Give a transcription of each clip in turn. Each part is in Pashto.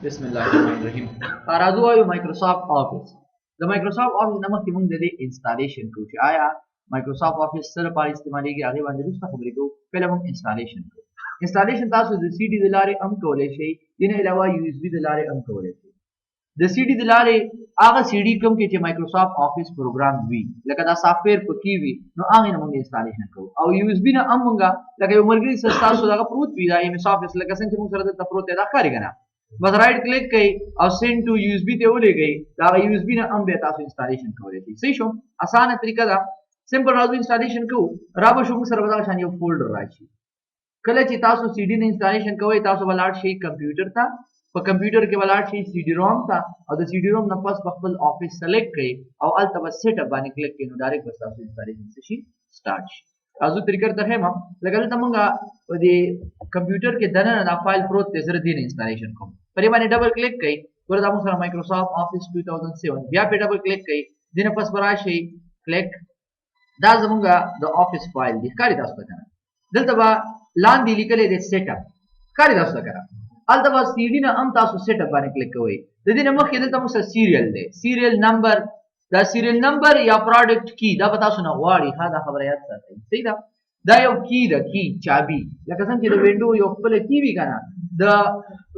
Bismillahirrahmanirrahim. راځو یو مایکروسافټ افیس د مایکروسافټ افیس نامه کې موږ د دې انسټالیشن کوو چې آیا مایکروسافټ افیس سره لپاره استعمالېږي هغه باندې وروسته خبرې کوو. پهله موږ انسټالیشن کوو. انسټالیشن تاسو د سی ډي د لارې هم کولی شئ، دې نه علاوه یو اس بي د لارې هم کولی شئ. د سی ډي د لارې هغه سی ډي کوم کې چې مایکروسافټ افیس پروګرام وي، لکه دا سافټویر پکې وي، نو هغې نه موږ انسټالیشن کوو. او یو اس بي نه هم موږ لکه یو ملګري سره ستاسو دغه پروت وي، دا ایم ایس افیس لکه څنګه چې موږ سره دلته پروت دی، دا ښکاري که نه؟ بس رائټ کلیک کوي او سینډ ټو یو اس بي ته ولېږئ، دا یو اس بي نه هم بیا تاسو انسټالیشن کولی شئ. صحیح شو؟ اسانه طریقه ده. سمپل راځو انسټالیشن کوو. را به شو موږ سره به دغه شان یو فولډر راشي. کله چې تاسو سی ډي نه انسټالیشن کوئ، تاسو به لاړ شئ کمپیوټر ته، په کمپیوټر کې به لاړ شئ سی ډي روم ته، او د سی ډي روم نه پس به خپل افیس سلیکټ کړئ او هلته به سیټ اپ باندې کلیک کړئ، نو ډایرکټ به ستاسو انسټالیشن څه شي؟ سټارټ شي. راځو طریقه درته ښیم. لکه دلته موږ په دې کمپیوټر کې دننه دا فایل پروت دی، زه د دې نه انسټالیشن کوم. په دې باندې ډبل کلیک کړئ، ګوره دا موږ سره مایکروسافټ افیس 2007. بیا پې ډبل کلیک کړئ، دې نه پس به راشئ کلیک. دا زموږ د افیس فایل دی، ښکاري تاسو ته که نه؟ دلته به لاندې لیکلی دی سیټ اپ، ښکاري تاسو ته که نه؟ هلته به سی ډي نه هم تاسو سیټ اپ باندې کلیک کوئ. د دې نه مخکې دلته موږ سره سیریل دی، سیریل نمبر. دا سیریل نمبر یا پروډکټ کی دا به تاسو نه غواړي، ښه دا خبره یاد ساتئ. صحیح ده؟ دا یو کی ده، کی چابي، لکه څنګه چې د وینډو یو خپله کی وي که نه، د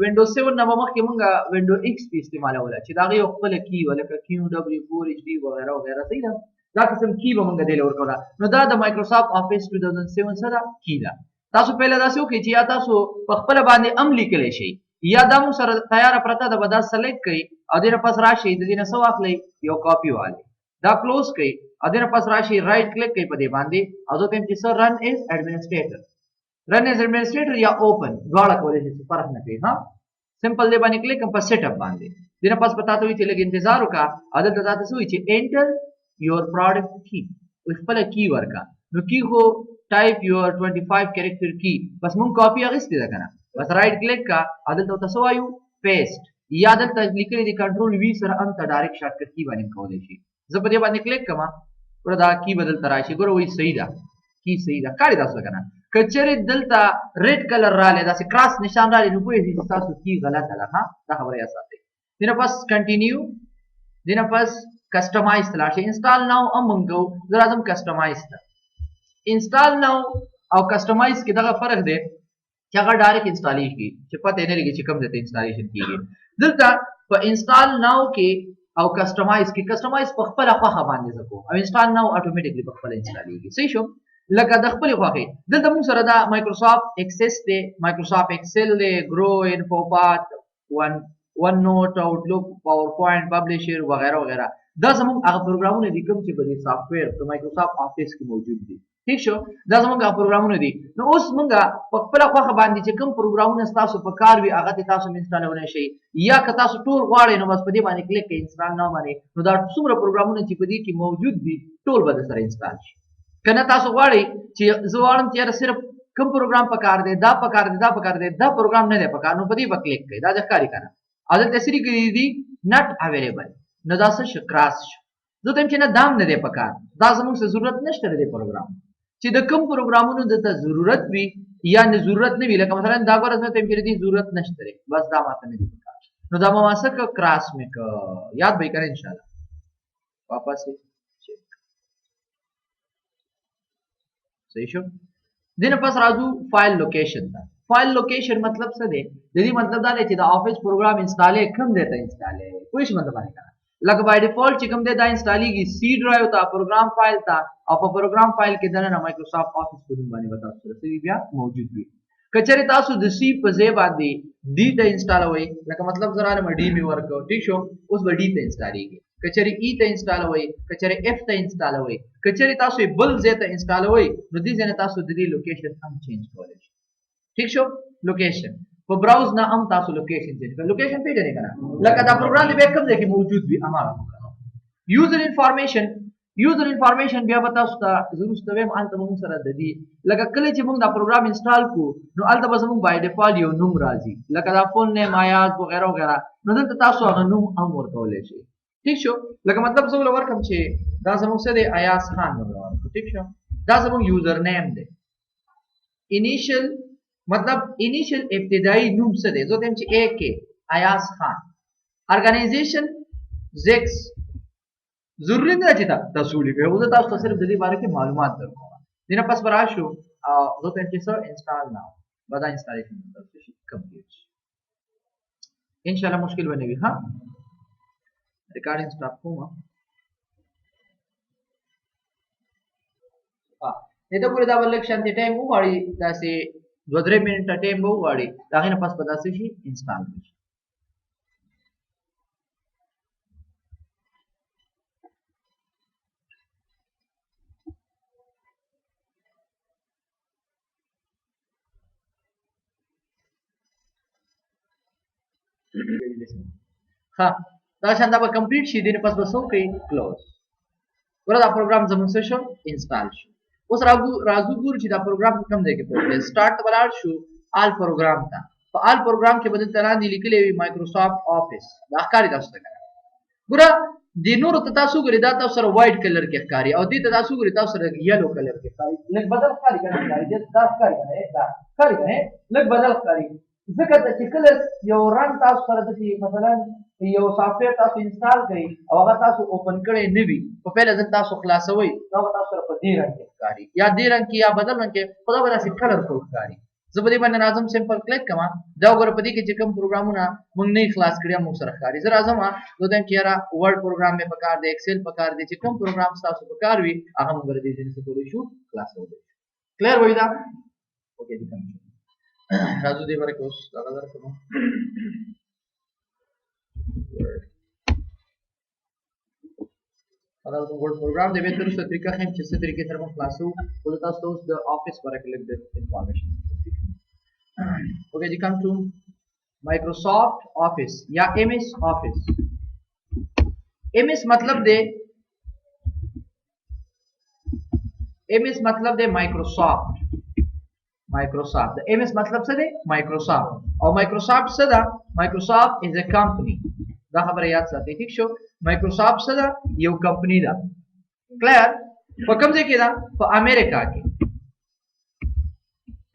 وینډو 7 نه به مخکې مونږ وینډو ایکس پي استعمالوله چې د هغې یو خپله کی وه، لکه کیو ډبلیو 4 ایچ ډي وغیره وغیره. صحیح ده؟ دا قسم کی به مونږ دې له ورکوله. نو دا د مایکروسافټ افیس 2007 سره کی ده. تاسو پهله داسې وکړئ چې یا تاسو په خپله باندې هم لیکلی شئ، یا دا موږ سره تیاره پرته ده، به دا سلیکټ کړئ او دې نه پس راشئ د دې نه څه واخلئ؟ یو کاپي والئ، دا کلوز کړئ او دې نه پس راشئ رائټ کلیک کړئ په دې باندې او زه ته یم چې څه رن ایز ایډمنسټریټر. رن ایز ایډمنسټریټر یا اوپن دواړه کولی شئ، فرق نه کوي. ها سمپل دې باندې کلیک کوم په سیټ اپ باندې. دې نه پس به تا ته وایي چې لږ انتظار وکړه او دلته تا ته څه وایي چې انټر یور پروډکټ کی، خپله کی ورکړه. نو کی خو ټایپ یور 25 کیریکټر کی، بس مونږ کاپي اخیستې ده که نه؟ بس رائټ کلیک کا او دلته ورته څه وایو؟ پیسټ. یا دلته لیکلي دي کنټرول وي سره هم ته ډایرکټ شارټکټ کی باندې کولی شي. زه په دې باندې کلیک کوم، ګوره دا کی به دلته راشي. ګوره وایي صحیح ده، کی صحیح ده، ښکاري تاسو ته که نه؟ که چېرې دلته ریډ کلر رالی، داسې کراس نشان رالی، نو پوهېږئ چې ستاسو کی غلطه ده. ها دا خبره یاد ساتئ. دې نه پس کنټینیو، دې نه پس کسټمایز ته لاړ شئ. انسټال ناو هم مونږ کوو، زه راځم کسټمایز ته. انسټال ناو او کسټمایز کې دغه فرق دی چې هغه ډایرکټ انسټالیږي کېږي، چې پته یې نه لګي چې کوم ځای ته انسټالیشن کېږي. دلته په انسټال ناو کې او کسټمایز کې، کسټمایز په خپله خوښه باندې زه کوم او انسټال ناو اټومیټیکلي په خپله انسټالیږي. صحیح شو؟ لکه د خپلې خوښې. دلته موږ سره دا مایکروسافټ اکسس دی، مایکروسافټ ایکسل دی، ګرو، انفوپات، ون نوټ، آوټلوک، پاور پوینټ، پبلیشر وغیره وغیره. دا زموږ هغه پروګرامونه دي کوم چې په دې سافټویر په مایکروسافټ افیس کې موجود دي. ٹھیک شو؟ دا زموږ هغه پروګرامونه دي. نو اوس موږ په خپله خوښه باندې چې کوم پروګرامونه ستاسو په کار وي هغه ترې تاسو انسټالولی شئ، یا که تاسو ټول غواړئ نو بس په دې باندې کلیک کړئ انسټال ناو باندې، نو دا څومره پروګرامونه چې په دې کې موجود دي ټول به درسره انسټال شي. که نه تاسو غواړئ چې زه غواړم چې یاره صرف کوم پروګرام پکار دی، دا پکار دی، دا پکار دی، دا پروګرام نه دی پکار، نو په دې به کلیک کړئ. دا د ښکاري که نه؟ او دلته صرف کړي دي نټ اویلیبل، نو دا څه شو؟ کراس شو. زه ته یم چې نه دا هم نه دی پکار، دا زموږ څه ضرورت نشته د دې پروګرام. چې د کوم پروګرامونو دلته ضرورت وي یا نه ضرورت نه وي، لکه مثلا دا ګوره زه ته یم چې د دې ضرورت نشته دی، بس دا ماته نه دي پکار، نو دا به ما څه کړه؟ کراس مې کړه. یاد به یې که نه انشاءالله؟ واپس یې صحیح شو؟ دې نه پس راځو فایل لوکیشن ته. فایل لوکیشن مطلب څه دی؟ د دې مطلب دا دی چې د افیس پروګرام انسټالې کوم ځای ته انسټالې، پوه شئ مطلب باندې که نه؟ لکه بای ډیفالټ چې کوم دی دا انسټالیږي سی ډرایو ته، پروګرام فایل ته، او په پروګرام فایل کې دننه مایکروسافټ افیس په نوم باندې به تاسو سره څه وي بیا موجود وي. که چېرې تاسو د سی په ځای باندې ډي ته انسټالوئ، لکه مطلب زه رالم ډي مې ورکړ، ټیک شو؟ اوس به ډي ته انسټالیږي. که چېرې ای ته انسټالوئ، که چېرې اف ته انسټالوئ، که چېرې تاسو یې بل ځای ته انسټالوئ، نو دې ځای نه تاسو د دې لوکیشن هم چینج کولی شئ. ٹھیک شو؟ لوکیشن په براوز نه هم تاسو لوکیشن چینج کړئ. لوکیشن پېژنئ که نه؟ لکه دا پروګرام دې بیا کوم ځای کې موجود وي هماغه. یوزر انفارمیشن، یوزر انفارمیشن بیا به تاسو ته زه وروسته وایم، هلته به موږ سره د دې لکه کله چې موږ دا پروګرام انسټال کړو نو هلته به زموږ بای ډیفالټ یو نوم راځي، لکه دا فون نیم، آیاز وغیره وغیره، نو دلته تاسو هغه نوم هم ورکولی شئ. ٹھیک شو؟ لکه مطلب زه ول ورکړم چې دا زموږ څه دی؟ ایاز خان نوم ورکړو. ٹھیک شو؟ دا زموږ یوزر نیم دی. انیشل مطلب انیشل ابتدایي نوم څه دی؟ زه وایم چې اے کې ایاز خان ارګنایزیشن زیکس ضروری نه چې تاسو ولیکئ او زه تاسو ته صرف د دې باره کې معلومات درکوم دینه پس به راشو زه ته چې څه انسټال ناو به دا انسټالیشن تاسو شي کمپلیټ ان شاء الله مشکل به نه وي ها ریکارډینګ سټاپ کوم دته ګوره دا بل شانتي ټایم وغواړي داسې 2-3 منټه ټایم به وغواړي دا غینه پس به داسې شي انسټال شي ها دا شانته به کمپلیټ شي دینه پس به سو کوي کلوز ګوره دا پروګرام زموږ څه شو انسټال شو اوس راځو ګورو چې دا پروګرام کوم ځای کې پروت دی سٹارټ ته ولاړ شو آل پروګرام ته په آل پروګرام کې بدل تران دي لیکلې وي مایکروسافټ افیس دا ښکاری تاسو ته ګوره د نورو ته تاسو ګورئ دا تاسو سره وایټ کلر کې ښکاری او دې ته تاسو ګورئ تاسو سره یلو کلر کې ښکاری لږ بدل ښکاری کنه ښکاری دا ښکاری کنه دا ښکاری کنه لږ بدل ښکاری ځکه چې کله یو رنګ تاسو سره د مثلا یو سافټویر تاسو انسټال کړئ او هغه تاسو اوپن کړئ نه وي په پیل ځل تاسو خلاصوي نو تاسو سره په دې رنګ کې ښکاری یا دې رنګ کې یا بدل رنګ کې خدا به تاسو کلرفل ښکاری زه په دې باندې راځم سمپل کلیک کوم دا وګوره په دې کې چې کوم پروګرامونه موږ نه خلاص کړی موږ سره ښکاری زه راځم نو دا چې یاره ورډ پروګرام مې پکار دی ایکسل پکار دی چې کوم پروګرام تاسو پکار وي هغه موږ دې څه کولی شو خلاصول کلیر وای دا اوکې دې کوم راځو دې ورکه اوس دا درکوم دا ورډ پروګرام د به تر څه طریقه هم چې څه طریقې سره موږ خلاصو او تاسو اوس د افیس ورکه لیک د انفارمیشن اوکې جی کم ټو مایکروسافټ افیس یا ایم ایس افیس ایم ایس مطلب دی مایکروسافټ د ایم ایس مطلب څه دی مایکروسافټ او مایکروسافټ څه ده مایکروسافټ از ا کمپنی دا خبره یاد ساتئ ٹھیک شو مایکروسافټ څه ده یو کمپنی ده کلیر په کوم ځای کې ده په امریکا کې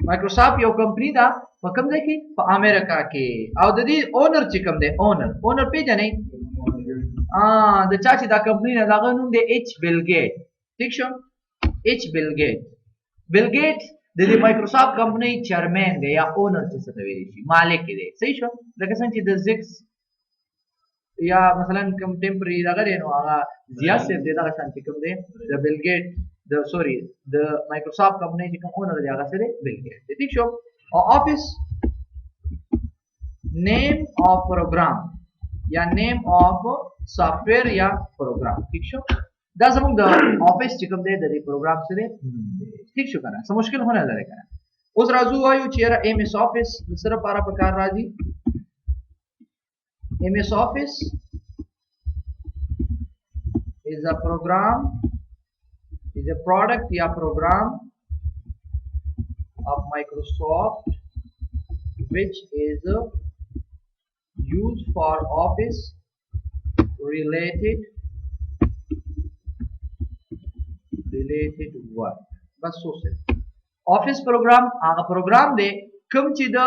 مایکروسافټ یو کمپنی ده په کوم ځای کې په امریکا کې او د دې اونر چې کوم دی اونر پیژنئ د چا چې دا کمپنی نه دغه نوم دی ایچ بیل ګیټ ٹھیک شو ایچ بیل ګیټ د دې مایکروسافټ کمپنی چیرمن دی یا اونر چې څه ته ویل شي مالک دی صحیح شو لکه څنګه چې د زیکس یا مثلا کوم ټمپرری دغه دی نو هغه زیات صاحب دی دغه شان چې کوم دی د بیل ګیټ د مایکروسافټ کمپنی چې کوم اونر دی هغه څه دی بیل ګیټ ٹھیک شو او افیس نیم اف پروګرام یا نیم اف سافټویر یا پروګرام ٹھیک شو دا زموږ د افیس چې کوم دی د دې پروګرام سره ٹھیک شو کنه څه مشکل هونه لري کنه اوس راځو وایو چې ایم ایس افیس سره لپاره په کار راځي MS Office is a product या program of Microsoft which is used for office related work बस सोचे office program هغه program دی کوم چې د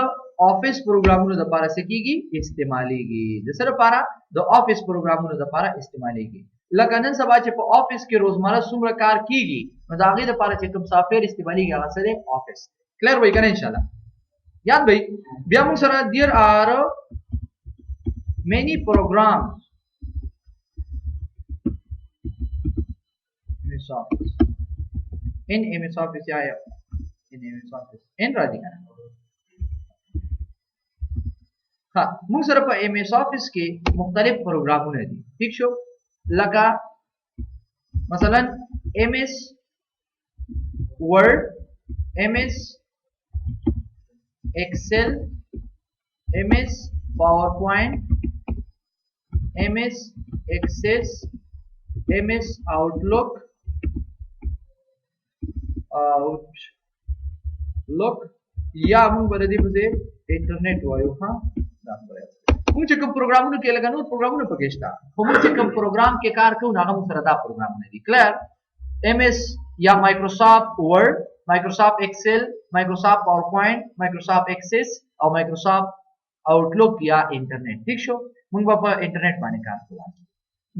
office پروګرامونو لپاره سکیږي استعماليږي د سره لپاره د office پروګرامونو لپاره استعماليږي لکه نن سبا چې په office کې روزمره څومره کار کیږي نو دا غي لپاره چې کوم سافټویر استعماليږي هغه سره office کلیر وای کنه ان شاء الله یاد وای بیا موږ سره there are many programs in MS Office या in MS Office in راځي کنه ها موږ سره په ایم ایس افیس کې مختلف پروګرامونه دي ٹھیک شو لکه مثلا ایم ایس ورډ ایم ایس ایکسل ایم ایس پاور پوینټ ایم ایس ایکسس ایم ایس آؤटलुक یا موږ بل دې په انټرنیټ وایو ها دا خبره موږ چې کوم پروګرامونه کې لګا نو پروګرامونه پکې شته خو موږ چې کوم پروګرام کې کار کوو هغه موږ سره دا پروګرامونه دي کلیر ایم ایس یا مایکروسافټ ورډ مایکروسافټ ایکسل مایکروسافټ پاور پوینټ مایکروسافټ ایکسس او مایکروسافټ आउटलुक या इंटरनेट ٹھیک شو موږ په انټرنیټ باندې کار کوو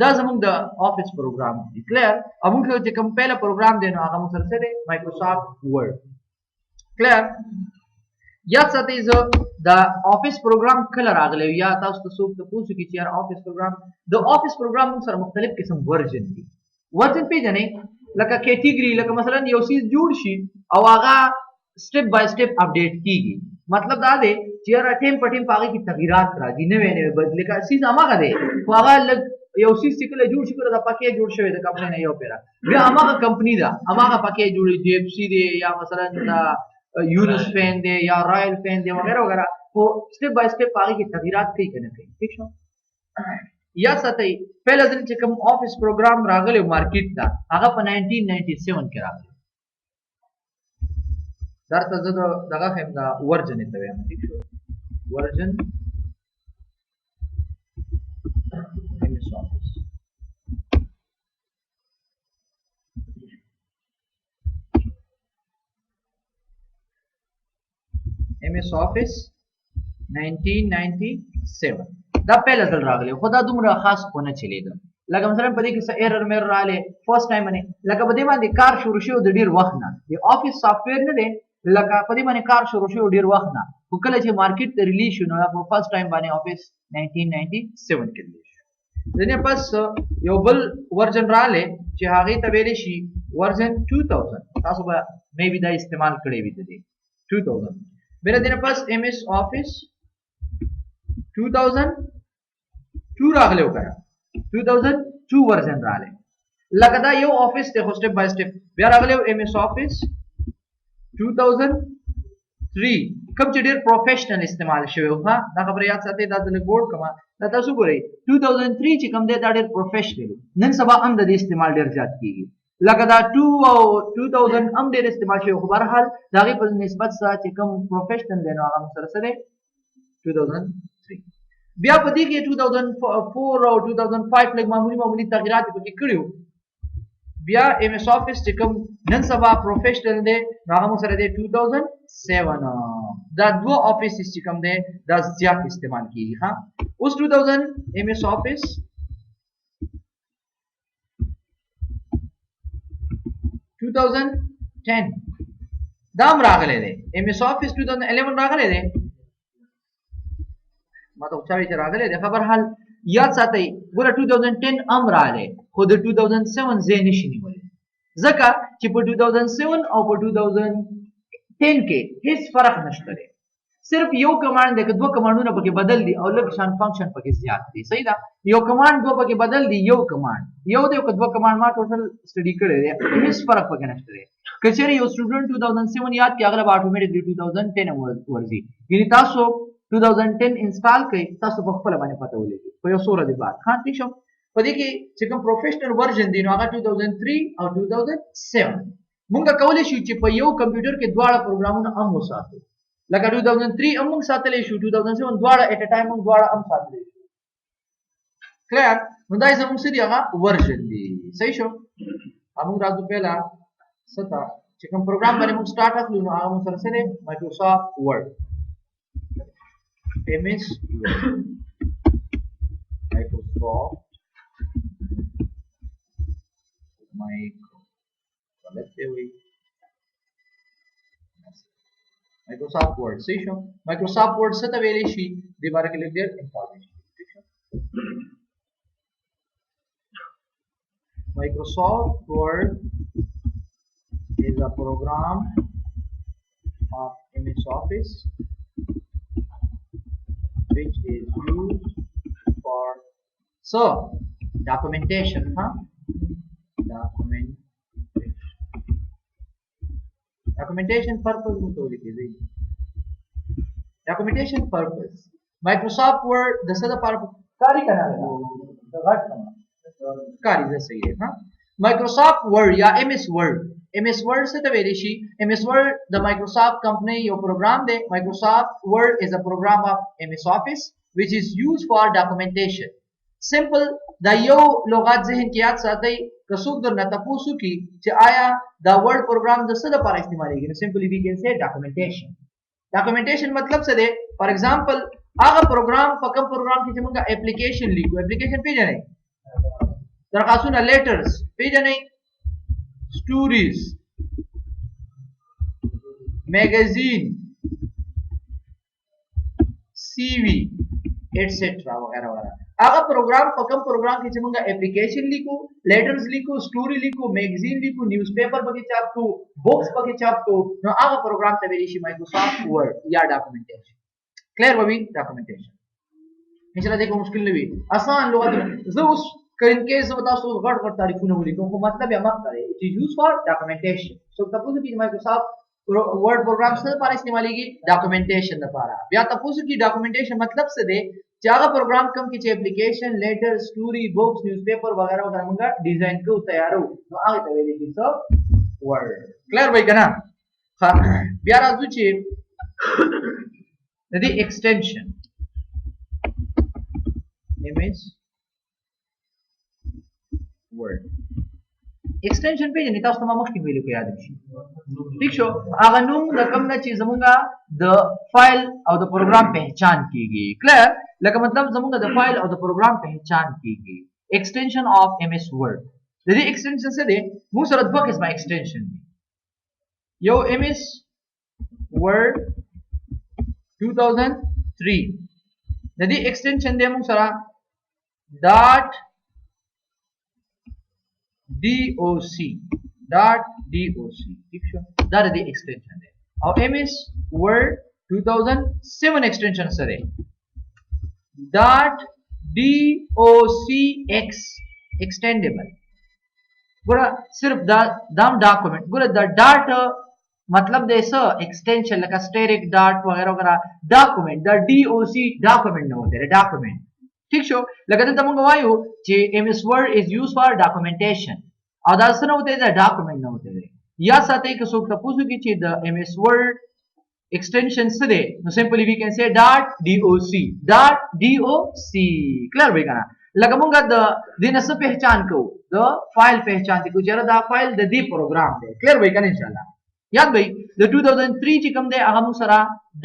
دا زموږ د افیس پروګرام دی کلیر او موږ چې کوم پهلا پروګرام دی نو هغه موږ سره دی مایکروسافټ ورډ کلیر یاد ساتئ زه د افیس پروګرام کله راغلی یا تاسو ته څوک تاسو کې چې یار افیس پروګرام د افیس پروګرام موږ سره مختلف قسم ورژن دي ورژن پیژنې لکه کیټګری لکه مثلا یو سیس جوړ شي او هغه سټپ بای سټپ اپډیټ کیږي مطلب دا دی چې یار ټیم په ټیم هغه کې تغیرات راځي نوې نوې بدلې کا سیس هغه دی خو هغه لږ یو سیس چې کله جوړ شي کله د پکې جوړ شوی د کمپنۍ نه یو پیرا بیا هغه کمپنۍ دا هغه پکې جوړي جی اف سی دی یا مثلا یونس فین دی یا رائل فین دی وغیرہ وغیرہ خو سټپ بای سټپ هغه کې تغیرات کوي کنه کوي ٹھیک شو یا ساتي پهله ځل چې کوم افیس پروګرام راغلی مارکیټ ته هغه په 1997 کې راغلی درته زه دغه هم دا ورژن ته وایم ٹھیک شو ورژن MS Office MS Office 1997 دا پهلا ځل راغلی خو دا دومره خاص خو نه چلیده لکه مثلا په دې کې څه ایرر میر رااله فرست ټایم باندې لکه په دې باندې کار شروع شو د ډیر وخت نه د افیس سافټویر نه دی لکه په دې باندې کار شروع شو ډیر وخت نه خو کله چې مارکیټ ته ریلیز شو نو په فرست ټایم باندې افیس 1997 کې ریلیز شو دنه پس یو بل ورژن رااله چې هغه ته ویل شي ورژن 2000 تاسو به مې بي دا استعمال کړی وي د 2000 بل دنه پس MS Office 2002 راغلی وکړه 2002 ورژن رااله لکه دا یو افیس ته سټپ بای سټپ بیا راغلی MS Office 2003 کوم چې ډیر پروفیشنل استعمال شوی ها دا خبره یاد ساتئ دا د بورډ کما دا تاسو ګورئ 2003 چې کوم دی دا ډیر پروفیشنل نن سبا هم د استعمال ډیر زیات کیږي لکه دا 2 او 2000 هم ډیر استعمال شوی خو بهرحال دا غي په نسبت سره چې کوم پروفیشنل دی نو هغه سره سره 2003 بیا په دې کې 2004 او 2005 لږ معمولی تغیرات پکې کړیو بیا MS Office چې کوم نن سبا پروفیشنل دی هغه سره دی 2007 دا دوه افیس چې کوم دی دا زیات استعمال کیږي ها اوس 2000 MS Office 2010 دام راغلی دی MS Office 2011 راغلی دی ماته چاوي چې راغلی دی خبر حال یاد ساتئ ګوره 2010 ام راغلی خو د 2007 ځای نشي نیولی ځکه چې په 2007 او په 2010 کې هیڅ فرق نشته دی صرف یو کمانډ دی که دوه کمانډونه پکې بدل دي او لږ شان فنکشن پکې زیات دي صحیح ده یو کمانډ دوه پکې بدل دي یو کمانډ یو دی که دوه کمانډ ما ټوټل سټډي کړی دی هیڅ فرق پکې نشته دی که چېرې یو سټوډنټ 2007 یاد کړي هغه به اټومیټیکلی 2010 ورځي یعنی تاسو 2010 انسټال کړئ تاسو په خپل باندې پته ولګي په یو سوره دی بعد ها ٹھیک شو په دې کې چې کوم پروفیشنل ورژن دی نو هغه 2003 او 2007 مونږ کولای شو چې په یو کمپیوټر کې دواړه پروګرامونه هم وساتو لکه 2003 هم مونږ ساتلی شو 2007 دواړه اټ ا ټایم مونږ دواړه هم ساتلی شو کلیئر نو دا زموږ سره هغه ورژن دی صحیح شو موږ راځو पहिला ستا چې کوم پروګرام باندې موږ سٹارټ کړو نو هغه موږ سره سره مایکروسافټ ورډ MS Word Microsoft Microsoft Word صحیح شو Microsoft Word څه ته ویلی شي دې باره کې لږ ډېر انفارمیشن ٹھیک شو Microsoft Word is a program of MS Office which is used for documentation documentation purpose documentation purpose Microsoft Word the sada par kari karna kari जैसे ही है Microsoft Word या MS Word से तो very she MS Word the Microsoft company your program de Microsoft Word is a program of MS Office which is used for documentation simple دا یو لغات ذهن کې یاد ساتئ که څوک درنه تاسو کې چې آیا دا ورډ پروګرام د څه لپاره استعمالېږي نو سمپلی وی کین سے documentation مطلب څه دی فار ایگزامپل هغه پروګرام په کوم پروګرام کې چې موږ اپلیکیشن لیکو اپلیکیشن پیژنئ درخواستونه لیټرز پیژنئ stories magazine CV etc वगैरह वगैरह هغه پروګرام په کوم پروګرام کې چې موږ اپلیکیشن لیکو لیټرز لیکو سټوري لیکو میگزین لیکو نیوز پیپر پکې چاپ کو بوکس پکې چاپ کو نو هغه پروګرام ته ویل شي مایکروسافټ ورډ یا ډاکومنټیشن کلیر وي ډاکومنټیشن مثلا دغه مشکل نه وي آسان لغت زه اوس کین کیس زه تاسو غټ غټ تعریفونه ولیکم خو مطلب یې مخ کوي چې یوز فار ډاکومنټیشن سو تاسو کې مایکروسافټ ورډ پروګرام څه لپاره استعمالېږي ډاکومنټیشن لپاره بیا تاسو کې ډاکومنټیشن مطلب څه دی چې هغه پروګرام کوم کې چې اپلیکیشن لیټر سټوري بوکس نیوز پیپر وغیرہ وغیرہ موږ ډیزاین کوو تیارو نو هغه ته ویل کېږي څه ورډ کلیر وای کنه بیا راځو چې د دې ایکسټنشن image word extension پیژنې تاسو ته ما مخکې ویلو کې یاد شي ٹھیک شو هغه نوم د کوم نه چې زمونږه د فایل او د پروګرام پہچان کیږي کلیر لکه مطلب زمونږه د فایل او د پروګرام پہچان کیږي extension of ms word د دې extension څه دی موږ سره دوه قسمه extension دي یو ms word 2003 د دې extension دی موږ سره dot doc ٹھیک شو دا د ایکسټنشن دی او ms word 2007 ایکسټنشن سره dot docx extendable ګوره صرف دا ډاکومنٹ ګوره دا ډاټ مطلب دی څه ایکسټنشن لکه سټیریک ډاټ وغیرہ وغیرہ ډاکومنٹ دا doc ډاکومنٹ نه وته ډاکومنٹ ٹھیک شو لکه دلته موږ وایو چې ms word is used for documentation او دا څه نه وته دا ډاکومنٹ نه وته یا ساتي که څوک تاسو کې چې د ms word extension څه دی نو سمپلی we can say dot doc کلیر وي کنه لکه موږ د دې نه څه پہچان کوو د فایل پہچان دي چې دا فایل د دې پروګرام دی کلیر وي کنه ان شاء الله یاد وي د 2003 چې کوم دی هغه موږ سره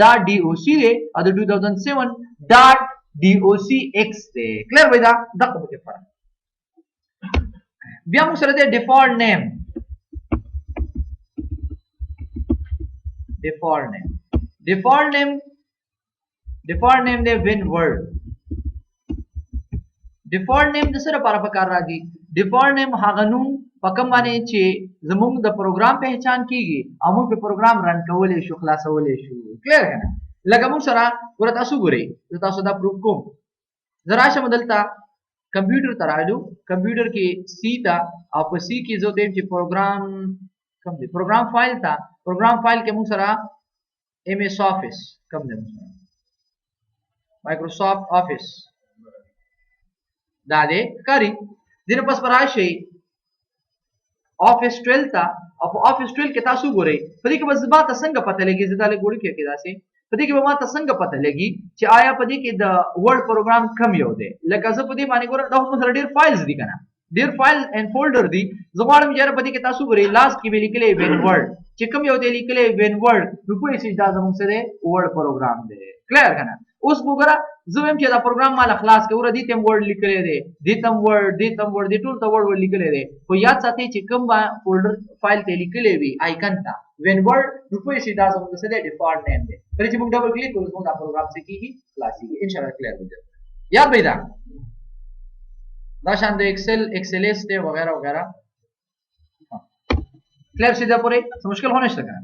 dot doc دی او د 2007 dot docx دی کلیر وای دا دغه په فرق بیا موږ سره دی default name دی win word default name د سره لپاره پکار راځي default name هغه نوم په کوم باندې چې زموږ د پروګرام پہچان کیږي او موږ په پروګرام رن کولې شو خلاصولې شو کلیر کنه لکه موږ سره ګوره تاسو ګورئ زه تاسو دا پروف کوم زه راشم دلته کمپیوټر ته راغلو کمپیوټر کې سی ته او په سی کې زه دیم چې پروګرام کوم دی پروګرام فایل ته پروګرام فایل کې موږ سره ms office کوم دی موږ سره مایکروسافټ office دا دې کاری دنه پس پر راشي office 12 ته او په office 12 کې تاسو ګورئ په دې کې بس ما ته څنګه پته لګي زه دا له ګوري کې داسې په دې کې به ما ته څنګه پته لګي چې آیا په دې کې د ورډ پروګرام کم یو دی لکه زه په دې باندې ګورم دا هم سره ډیر فایلز دي کنه ډیر فایل اینڈ فولډر دي زه غواړم چې په دې کې تاسو ګورئ لاست کې به لیکلې وین ورډ چې کوم یو دی لیکلې وین ورډ نو کوی څه دا زموږ سره ورډ پروګرام دی کلیر کنه اوس وګوره زه هم چې دا پروګرام مال خلاص کې ور دي تم ورډ لیکلې دی دې تم ورډ دې ټول ته ورډ لیکلې دی خو یاد ساتئ چې کوم فولډر فایل ته لیکلې وي آیکن ته when word نو کوی شي دا زموږ سره ډیفالت نیم دی کله چې موږ ډبل کلیک کوو دا پروګرام څه کیږي خلاصيږي ان شاء الله کلیر وي یاد پیدا دا شان د ایکسل اس ته وغیرہ وغیرہ کلیر شي دا پوره څه مشکل होने شته کنه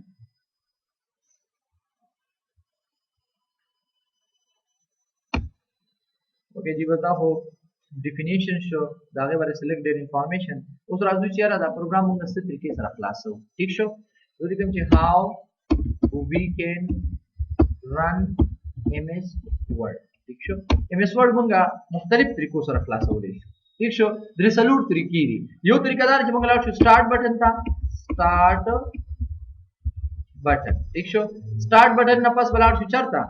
اوکے جی बताओ definition شو داغه باندې selected information اوس راځو چې را دا پروګرام موږ څه طریقې سره خلاصو ٹھیک شو دوی کوم چې how we can run ms word ٹھیک شو ms word موږ مختلف طریقو سره خلاصولې شو ٹھیک شو درې څلور طریقې دي یو طریقه دا چې موږ لاړ شو start button ته start button ٹھیک شو start button نه پس بلاړ شو چرته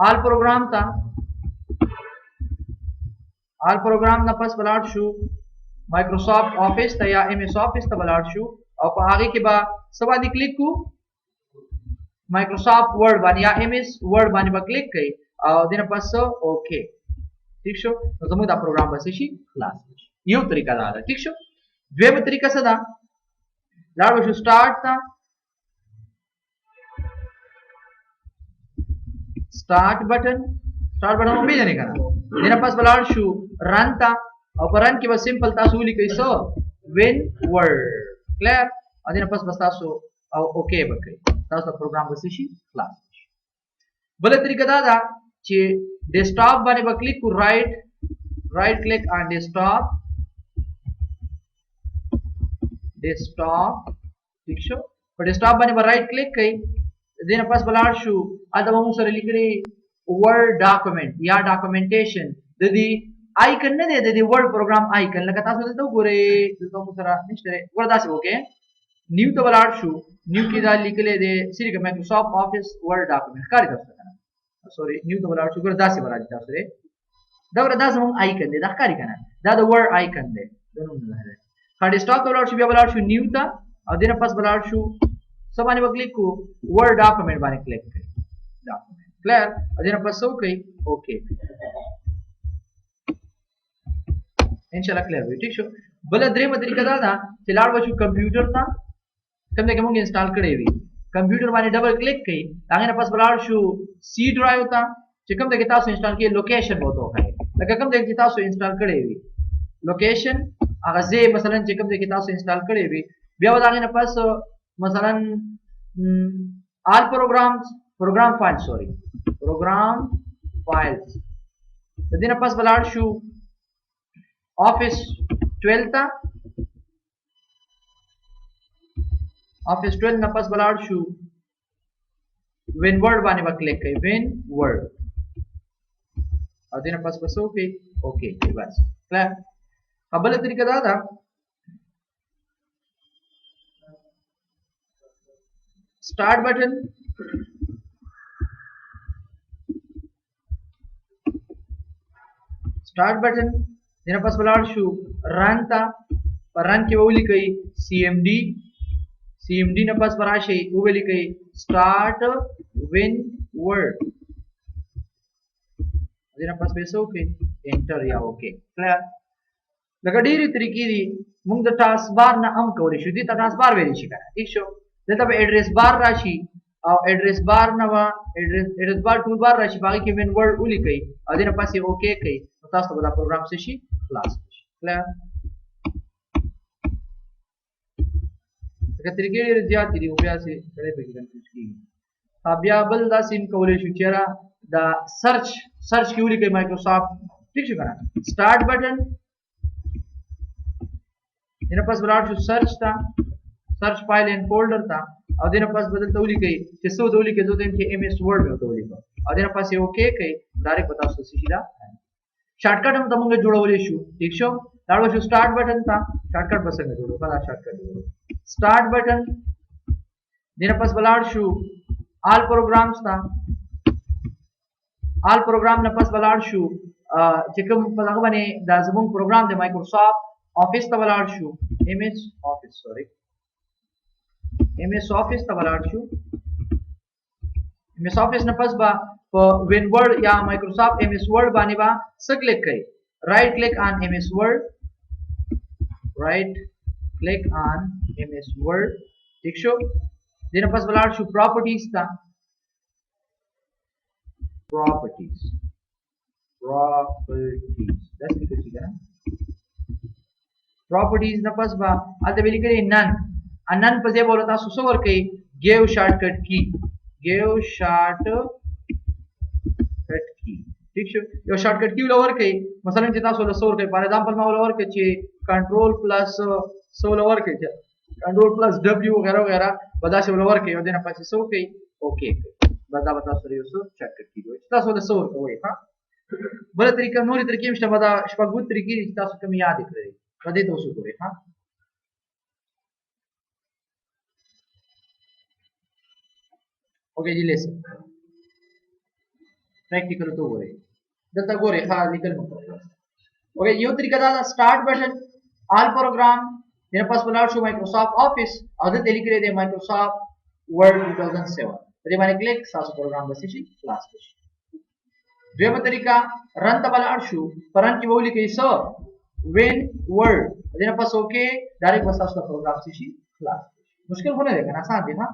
all program ته all program نه پس بلاړ شو Microsoft Office ته یا MS Office ته بلاړ شو او په هغه کې با سبا دی کلیک کو Microsoft Word باندې یا MS Word باندې با کلیک کړئ او دینه پس اوکے ٹھیک شو نو زموږ دا پروګرام بس شي خلاص شي یو طریقه دا ده ٹھیک شو دویمه طریقه څه ده لاړ شو سٹارټ تا start button मग पेजने का देना पास बलाड शू रन था और रन के बाद सिंपल था सूली कैसो विन वर्ड क्लियर और देना पास बस तासो ओके बकई तासो प्रोग्राम बस शी क्लास बले तरीका दादा चे डेस्कटॉप बाने बा क्लिक को राइट क्लिक ऑन डेस्कटॉप ठीक शो पर डेस्कटॉप बाने बा राइट क्लिक कई देना पास बलाड शू आता मग सर लिखरे वर्ड डॉक्यूमेंट या डॉक्यूमेंटेशन ददी आइकन ने दे वर्ड प्रोग्राम आइकन लगा तासो तो गोरे तो सर निश्चय वरदास ओके न्यू तो बलाड शू न्यू की दा लिखले दे सिरिक माइक्रोसॉफ्ट ऑफिस वर्ड डॉक्यूमेंट कार्य करता सॉरी न्यू तो बलाड शू वरदास बलाड तासो रे दा वरदास मग आइकन दे दा कार्य करना दा वर्ड आइकन दे दोनों है कार्ड स्टॉक तो बलाड शू न्यू था और देना पास बलाड शू सब आने क्लिक को वर्ड डॉक्यूमेंट बाने क्लिक करें डॉक्यूमेंट क्लियर अदीना पास सो कई ओके इंशाल्लाह क्लियर हुई ठीक शो भले द्रेम तरीका दादा चिलाड़ वशु कंप्यूटर था कम दे के इंस्टॉल करे हुई कंप्यूटर बाने डबल क्लिक कई तांगे ना पास बलाड़ शू सी ड्राइव था चिकम दे के तासो इंस्टॉल किए लोकेशन बहुत है लगा कम दे के तासो इंस्टॉल करे हुई लोकेशन अगर जे मसलन चिकम दे के तासो इंस्टॉल करे हुई बिया तांगे ना पास मसलन all program files तो देना पास बलाड शू ऑफिस 12 था ऑफिस 12 ना पास बलाड शू विन वर्ड बाने बा क्लिक कई विन वर्ड और देना पास बस ओके बस क्लियर अब बले तरीका दादा स्टार्ट बटन देना पास बलाड शू रन था पर रन की वोली कई सीएमडी ना पास बराशे वोली कई स्टार्ट विन वर्ड देना पास बेसो के एंटर या ओके क्लियर लगा डीरी तरीके दी मुंग द टास्क बार ना हम कवरे शू दी टास्क बार वेरी शिका ठीक शो जब एड्रेस बार राशि और एड्रेस बार नवा एड्रेस बार टूल बार राशि बाकी के मेन वर्ड उली कई अदीना पास ओके कई तो तास्तो बड़ा प्रोग्राम से शी क्लास क्लियर तक तरीके रिया तिरी उबया से बड़े पे कंफ्यूज की अबया बल दा सिम कवले शुचरा दा सर्च की उली कई माइक्रोसॉफ्ट ठीक छ करा स्टार्ट बटन इना पास बड़ा सर्च था सर्च फाइल एंड फोल्डर था और देना पास बदल तौली कई जिसो तौली के जो के एमएस वर्ड में तौली को और देना पास ओके कई डायरेक्ट बता सो सीधा शॉर्टकट हम तमंगे जोड़वले शू ठीक शो लाडो शू स्टार्ट बटन था शॉर्टकट बसंगे जोड़ो पहला शॉर्टकट जोड़ो स्टार्ट बटन देना पास बलाड शू ऑल प्रोग्राम्स था ऑल प्रोग्राम न पास बलाड शू चिकम पता बने दा जमंग प्रोग्राम दे माइक्रोसॉफ्ट ऑफिस ता बलाड शू MS office sorry MS office ता बलाड शू एमएस ऑफिस न पास बा विन वर्ड या माइक्रोसॉफ्ट एमएस वर्ड बाने बा स क्लिक कई right click on MS word ठीक शो देना पास बलाड शू प्रॉपर्टीज था properties that's because you properties न पास बा आते बेली करे नन अनन पजे बोलता सुसोवर कई गिव शॉर्टकट की ठीक छो यो शॉर्टकट की लोवर कई मसलन जितना सोलो सोर कई फॉर एग्जांपल मा लोवर के चे कंट्रोल प्लस सो लोवर के चे कंट्रोल प्लस डब्ल्यू वगैरह वगैरह बदा से लोवर के देना पास सो कई ओके बता सो यो सो शॉर्टकट की हो जितना सोलो सोर को है हां बड़ा तरीका नोरी तरीके में बदा शपगुत तरीके जितना सो कम याद करे बदे तो सो करे हां ओके जी लेसन प्रैक्टिकल तो हो रहे दत्ता गोरे हाँ निकल ओके यो तरीका दादा स्टार्ट बटन ऑल प्रोग्राम मेरे पास बना शो माइक्रोसॉफ्ट ऑफिस अदर लिख रहे थे माइक्रोसॉफ्ट वर्ड 2007 तो मैंने क्लिक सासो प्रोग्राम बस क्लास دویمه طریقه رن ته بلاړ شو پرن کې وولي کوي سو وین ورډ دنه پس اوکے ډایرکټ بس تاسو پروګرام شي خلاص مشکل خو نه دی کنه آسان دی ها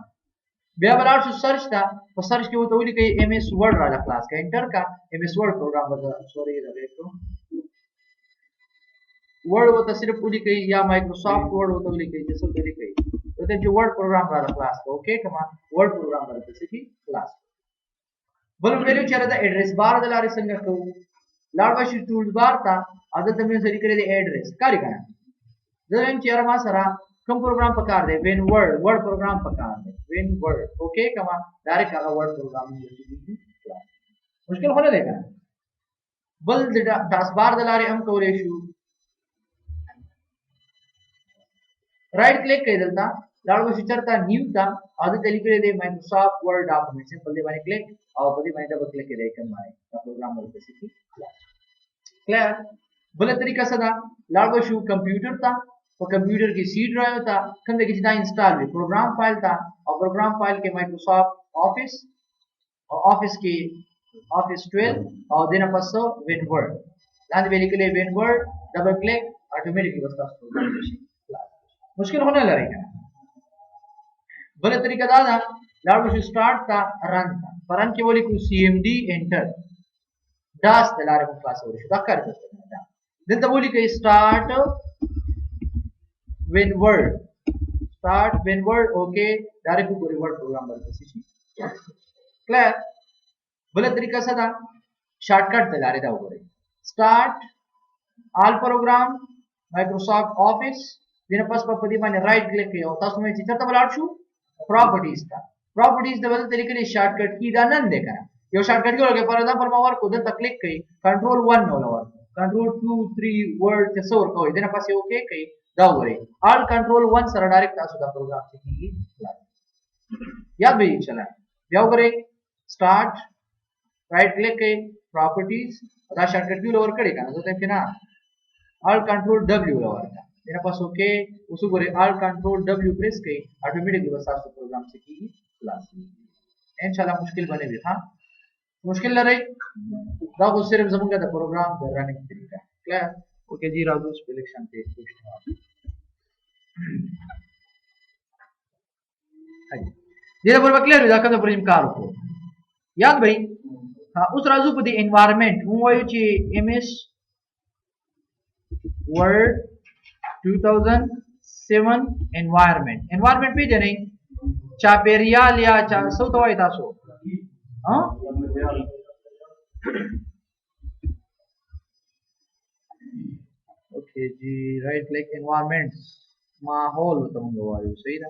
بیا بلاړ شو سرچ ته په سرچ کې وته وولي کوي ایم ایس ورډ را خلاص کا انټر کا ایم ایس ورډ پروګرام وځه سوري راځو ورډ وته صرف وولي کوي یا مایکروسافټ ورډ وته وولي کوي څه وولي کوي ته چې ورډ پروګرام را خلاص کا اوکے کما ورډ پروګرام را څه خلاص بل ویلو چې دا ایڈریس بار د لارې څنګه کوو لاړ بشي ټولز بار ته عادت مې سړي کړی دی ایڈریس کاری کنه زه هم چې ما سره کوم پروګرام پکار دی وین ورډ پروګرام پکار دی وین ورډ اوکے کما ډایرکټ هغه ورډ پروګرام مشکل خو نه دی کنه بل د تاسو بار د لارې هم کولای شو رائټ کلیک کړئ دلته لاړ بشي چرته نیو ته عادت لیکل دی مایکروسافټ ورډ ډاکومنټ سمپل دی باندې کلیک او په دې باندې ډبل کلیک کړئ کوم باندې دا پروګرام ورته شي کلیئر بل طریقه څه ده لاړ بشو کمپیوټر ته په کمپیوټر کې سی ډرایو ته کوم د کې دا انسټال وي پروګرام فایل ته او پروګرام فایل کې مایکروسافټ آفیس او آفیس کې آفیس 12 او دنه پس وین ورډ لاندې ویل کې وین ورډ ډبل کلیک اتوماتیکلی وستا پروګرام شي مشکل هونه لري بل طریقه دا ده لاړ بشو سٹارټ تا رن تا پرن کې ولی کو سی ایم ډي انټر داس د لارې په خلاص ورشي دا کار کوي دلته ولی کوي سٹارټ وین ورډ اوکے ډایرکټ پوری ورډ پروګرام ورته شي کلیئر بل طریقه څه ده شارټ کټ د لارې دا وګورئ سٹارټ آل پروګرام مایکروسافټ آفیس دنه پس په دې باندې رائټ کلیک کړئ او تاسو مې چې چرته بلاړ شو properties था properties د بل طریقې نه شارټکټ کی دا نن دی کنه یو شارټکټ کې ورګه پر دا پر باور کو دلته کلیک کړئ کنټرول 1 نو لور کنټرول 2 3 ورډ څه څور کوي دنه پاسه اوکے کړئ دا وره آل کنټرول 1 سره ډایرکټ تاسو دا پروګرام سکیږي یاد به چلا بیا وګورئ سٹارټ رائټ کلیک کړئ properties دا شارټکټ کې لور کړئ کنه ته نه آل کنټرول w لور तेरा पास ओके उसको बोले आल कंट्रोल W प्रेस कई ऑटोमेटिकली बस आपको प्रोग्राम से की क्लास इंशाल्लाह मुश्किल बने भी था मुश्किल ल रही दा को सिर्फ जमूंगा द प्रोग्राम द रनिंग तरीका क्लियर ओके जी राजू सिलेक्शन पे हां जेरा पर क्लियर हो जाकर पर इनकार को याद भाई हां उस राजू पर द एनवायरनमेंट હું હોય છે MS Word 2007 environment पे जने चापेरियाल या सो तो है तासो हां ओके जी राइट लाइक environments माहौल तो हम वायु सही ना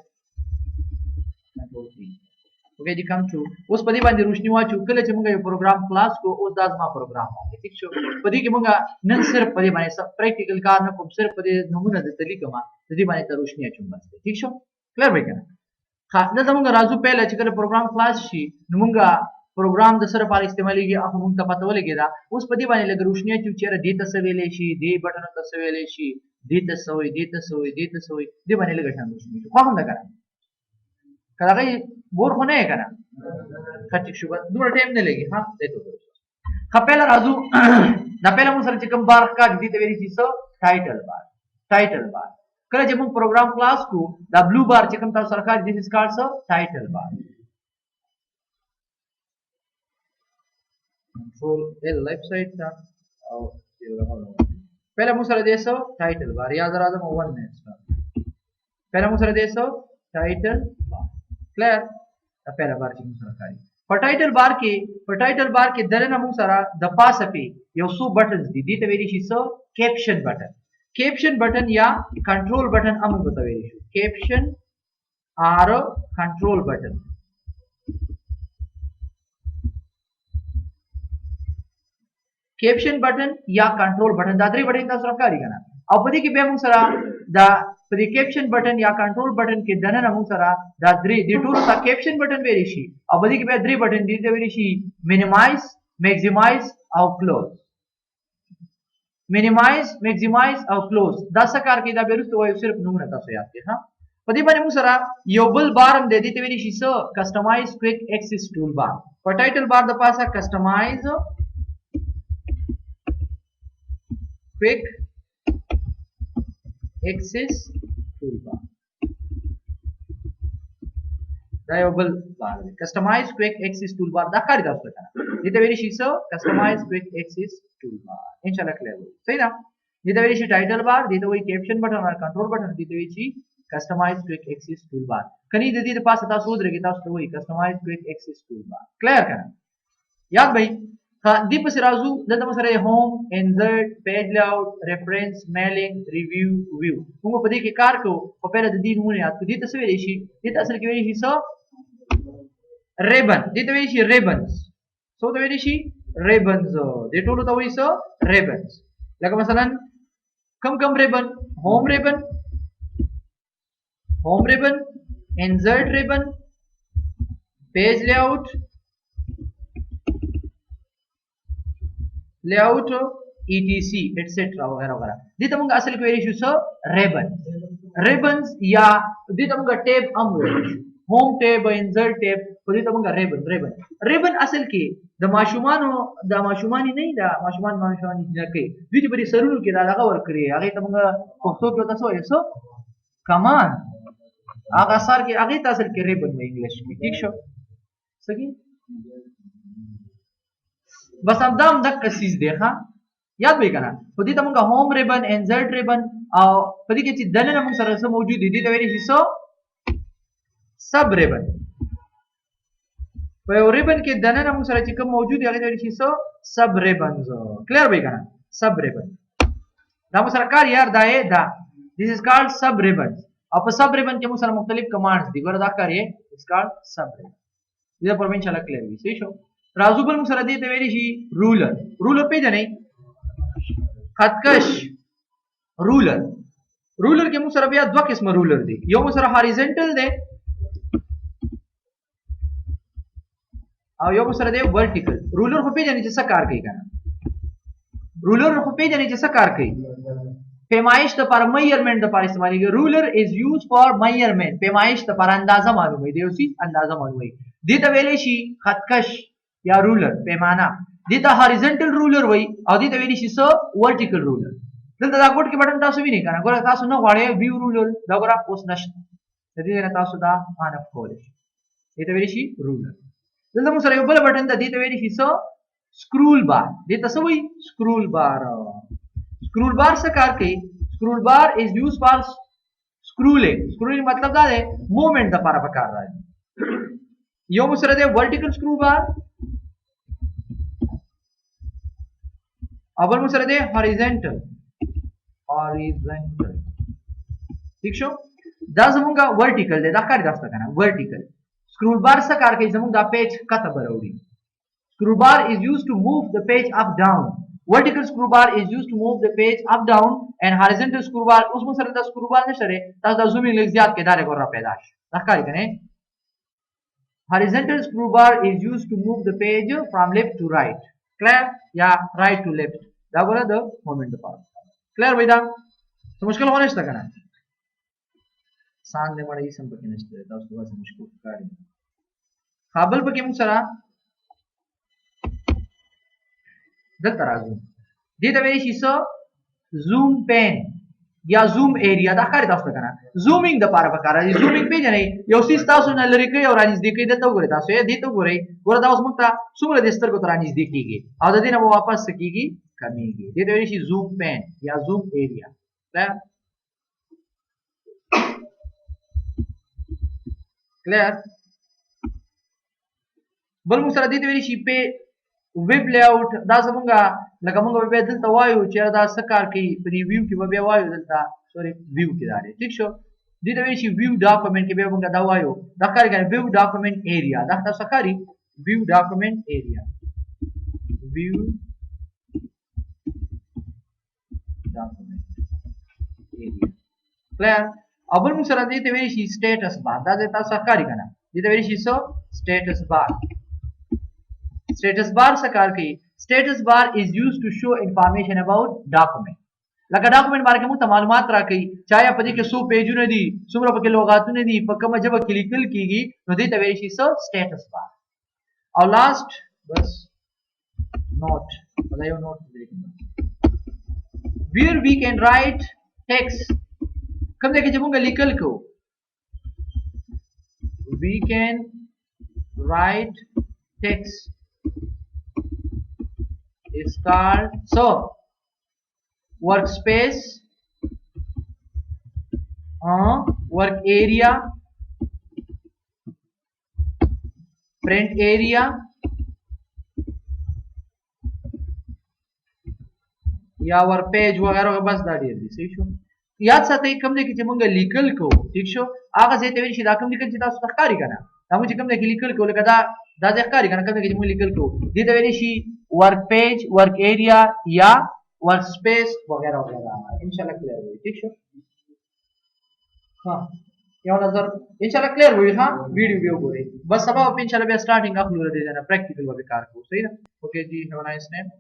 ओके जी कम टू उस पदी बांधे रोशनी वाचू कले چې موږ یو پروګرام کلاس کو اوس دازما پروګرام دی ٹھیک شو پدې کې موږ نن صرف پدې باندې سب پریکټیکل کار نه کوم صرف پدې نمونه د طریقه دې باندې ته روشنی اچوم بس ٹھیک شو کلیر وای کنه خاص نه زموږ راځو پهله چې کله پروګرام کلاس شي نو موږ پروګرام د سره پر استعماليږي هغه موږ ته پته ولګی دا اوس پدې باندې لګ روشنی چې چیرې دې ته سویلې شي دې بٹن ته سویلې شي دې ته سوې دې باندې لګ شان روشنی خو هم نه کړه کله بور خو نه کنه خټک شو دوه ټیم نه لګي ها دې ته خپل راځو دا پهله موږ سره چې کوم بار کا دې ته ویلي چې سو ټایټل بار کله چې موږ پروګرام کلاس کو دا بلو بار چې کوم تاسو سره کا دې اس کارډ سو ټایټل بار کنټرول ال لیفټ سائیډ تا او پهله موږ سره دې سو ټایټل بار یاد راځم 1 نه پهله موږ سره دې سو ټایټل بار क्लियर पहला बार چې موږ سره کوي په ټایټل بار کې درنه موږ سره د پاسه په یو څو بټنز دي دې ته ویل شي سو کیپشن بٹن یا کنټرول بٹن موږ ته ویل شي کیپشن آر کنټرول بٹن یا کنټرول بٹن دا درې بٹن تاسو راکاري کنه او په دې کې به موږ سره دا په دې کیپشن بٹن یا کنټرول بٹن کې دنه موږ سره دا درې د ټولو ته کیپشن بٹن ویل شي او په دې کې به درې بٹن دي ته ویل شي مینیمایز میکسیمایز او کلوز دا څه کار کوي دا به رسو وایو صرف نومونه تاسو یاد کړئ ها په دې باندې موږ سره یو بل بارم د دې ته ویل شي سو کسٹمایز کوئک ایکسس ټول بار په ټایټل بار د پاسه کسٹمایز quick access toolbar دا یو بل بار دی کسٹمایز کویک ایکسس ټول بار دا کار تاسو کنه دې ته ویل شي سو کسٹمایز کویک ایکسس ټول بار ان شاء الله کلیئر وي صحیح ده دې ته ویل شي ټایټل بار دې ته وایي کیپشن بٹن او کنټرول بٹن دې ته ویل شي کسٹمایز کویک ایکسس ټول بار کني د دې په پاسه تاسو درګی تاسو ته وایي کسٹمایز کویک ایکسس ټول بار کلیئر کنه یاد بھائی دې په سرازو دلته مسره هوم انسرټ پیج لیاوټ ریفرنس میلینګ ریویو ویو موږ په دې کې کار کوو په پیله د دې نمونه یاد کړئ دې ته څه ویل شي دې ته اصل کې ویل شي سو ribbon دې ته ویل شي ribbons سو ته ویل شي ribbons دې ټول ته وایي سو ribbons لکه مثلا کم ribbon home ribbon insert ribbon page layout etc etc वगैरह वगैरह दे त मोंग असल क्वेरी शू सो ribbons या दे त मोंग टेब हम होम टेब इंसर्ट टेब को दे त मोंग ribbon असल के د माशुमान نه دا माशुमानी نه کې دوی په دې سرونو کې دا لغه ور کړی هغه ته موږ پښتو کې تاسو یې سو کمان هغه سر کې هغه تاسو کې ribbon په انګلیش کې ٹھیک شو سګي بس اب دام دک چیز دیکھا یاد به کنه په دې ته موږ هوم ribbon insert ribbon او په دې کې چې دنه موږ سره موجود دي ته ویل شي سو سب ribbon په یو ribbon کې دنه موږ سره چې کوم موجود هغه ته ویل شي سو سب ribbons کلیر به کنه سب ribbon دا موږ سره کار یار دا this is called sub ribbons او په sub ribbon کې موږ سره مختلف کمانډز دي ګوره دا کار یې is called sub ribbon دې په ان شاء الله کلیر وي صحیح شو رازو بل موږ سره دې ته ویل شي رولر پیژنې خطکش رولر کې موږ سره بیا دوه قسمه رولر دي یو موږ سره هاریزونټل دی او یو موږ سره دی ورټیکل رولر خو پیژنې چې څه کار کوي کنه پیمایش د پر میجرمنٹ د پر استعمالي رولر از یوز فار میجرمنٹ پیمایش د پر اندازه معلوموي دی اوسې اندازه معلوموي دې ته ویل شي خطکش یا رولر پیمانه دې ته هاریزونټل رولر وای او دې ته ویل شي سو ورټیکل رولر دلته دا کوټ کې بٹن تاسو وینئ کنه ګوره تاسو نه غواړئ ویو رولر دا ګوره اوس نشته دې نه تاسو دا مانف کولای شئ دې ته ویل شي رولر دلته موږ سره یو بل بٹن ته دې ته ویل شي سو سکرول بار دې ته څه وایي سکرول بار څه کار کوي سکرول بار از یوز فار سکرولینګ مطلب دا دی موومېنټ د لپاره پکار راځي یو موږ سره دی ورټیکل سکرول بار اول موږ سره دی هاریزونټل ٹھیک شو دا زمونږه ورټیکل دی دا کار تاسو کنه ورټیکل سکرول بار څه کار کوي زمونږ دا پیج کته بروړي سکرول بار is used to move the page up down vertical scroll bar is used to move the page up down and horizontal scroll bar اوس موږ سره دا سکرول بار نشته تاسو دا زومینګ لږ زیات کې دارې ګور را پیدا شي دا کار کنه horizontal scroll bar is used to move the page from left to right clear یا right to left دا ګوره د موومېنټ لپاره clear وای دا څه مشکل هونه نشته کنه سان دې مړی سم پکې نشته تاسو څه مشکل کاری خپل پکې موږ سره دلته راځو دې ته وایي شي سو زوم پین یا زوم ایریا دا کار تاسو کنه زومینګ د لپاره پکار دی زومینګ پیژنې یو سیس تاسو نه لری کوي او رانږدې کوي دلته وګورئ تاسو یې دې ته وګورئ ګوره دا اوس موږ ته څومره د سترګو ته رانږدې کیږي او د دې نه واپس کیږي کمیږي دې ته وایي شي زوم پین یا زوم ایریا کلیر بل موږ سره دې ته وایي شي په ویب لیاوټ دا زمونږه لکه موږ به دلته وایو چې دا څه کار کوي په ریویو کې به وایو دلته سوري ویو کې دا دی ٹھیک شو دې ته وایي شي ویو ډاکومېنټ کې به موږ دا وایو دا کار کوي ویو ډاکومېنټ ایریا دا تاسو کاری ویو ډاکومېنټ ایریا ویو ډاکومېنټ ایریا کلیر اول موږ سره دې ته وایي شي سټیټس بار دا تاسو کاری کنه دې ته وایي شي سو سټیټس بار status bar څه کار کوي status bar is used to show information about document لکه ډاکومېنټ باره کې موږ ته معلومات راکړي چا یا په دې کې 100 پیجونه دي څومره پکې لغاتونه دي په کومه ژبه کې لیکل کیږي نو دې ته وایي شي سو status bar او لاست بس نوٹ دا یو نوٹ where we can write text کوم ځای کې چې موږ لیکل کوو we can write text is called so workspace work area print area या ور पेज वगैरह बस دا ډیر دي صحیح شو یاد ساتئ کوم دي چې موږ لیکل کوو ٹھیک شو هغه ځای ته ویل شي دا کوم لیکل چې تاسو ښکاری کنه دا موږ کوم دي لیکل کوو لکه دا ځای ښکاری کنه کوم دي چې موږ لیکل کوو دې ته ویل شي ورک پیج ورک ایریا یا ورک سپیس وغیرہ وغیرہ ان شاء الله کلیئر وي ٹھیک شو ها یو نظر ان شاء الله کلیئر وي ها ویډیو به وګورئ بس سبا په ان شاء الله بیا سٹارټینګ اخلو ردی نه پریکټیکل به کار کوو صحیح ده اوکے جی هیو نایس ټایم